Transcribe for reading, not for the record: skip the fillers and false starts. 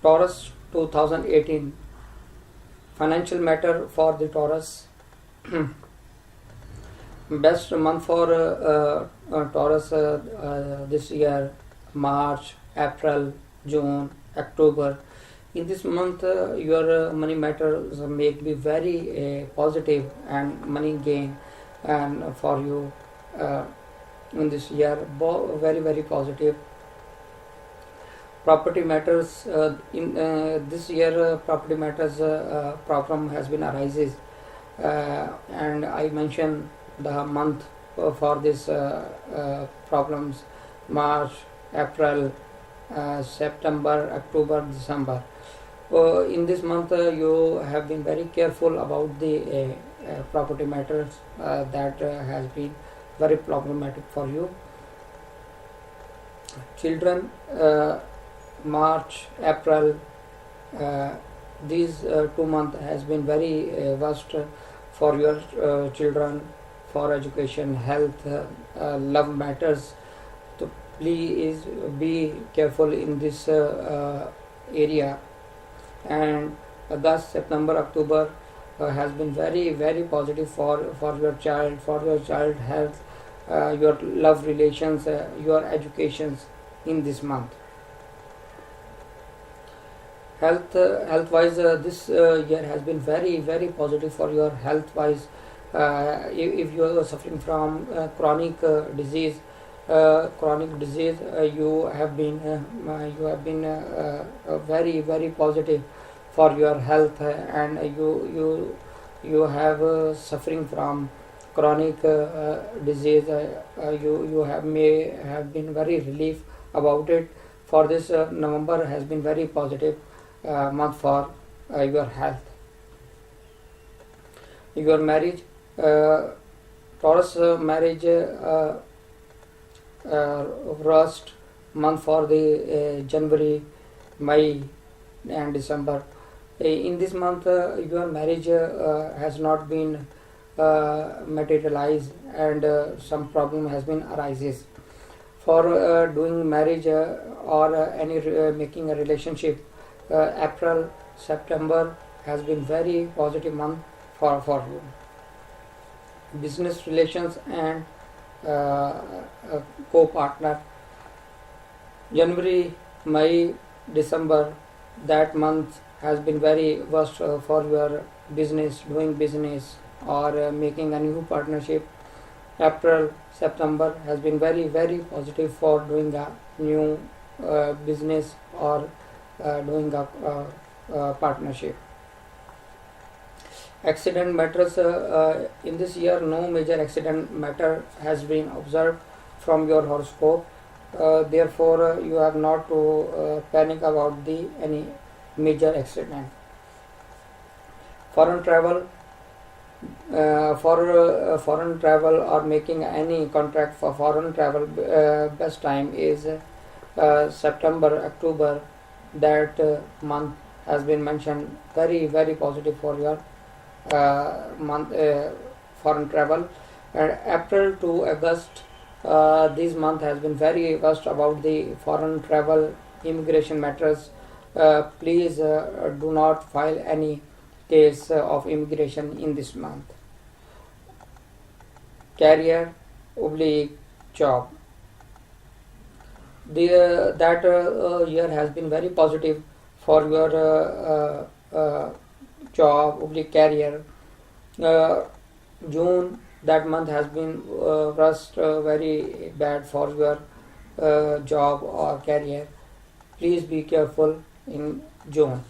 Taurus 2018 financial matter for the Taurus. Best month for Taurus this year: March, April, June, October. In this month, your money matters may be very positive and money gain, and for you in this year, very positive. Property matters in this year. Property matters problem has been arises, and I mentioned the month for this problems: March, April, September, October, December. In this month, you have been very careful about the property matters that has been very problematic for you. Children, March, April, these 2 months has been very worst for your children, for education, health, love matters. So please be careful in this area. And August, September, October has been very positive for your child health, your love relations, your educations in this month. Health wise, this year has been very positive for your health wise. If you are suffering from chronic disease, you have been very positive for your health, and you have suffering from chronic disease. You may have been very relief about it. For this, November has been very positive month for your health. Your marriage, Taurus marriage worst month for the January, May and December. In this month, your marriage has not been materialized, and some problem has been arises. For doing marriage or any making a relationship, April, September has been very positive month for you. Business relations and co-partner, January, May, December, that month has been very worst for your business, doing business or making a new partnership. April, September has been very positive for doing a new business or doing a partnership. Accident matters in this year. No major accident matter has been observed from your horoscope. Therefore, you have not to panic about any major accident. Foreign travel, for foreign travel or making any contract for foreign travel, best time is September, October. That month has been mentioned very positive for your month foreign travel. And April to August, this month has been very worst about the foreign travel immigration matters. Please do not file any case of immigration in this month. Career / job, that year has been very positive for your job / career. June, that month has been worst, very bad for your job or career. Please be careful in June.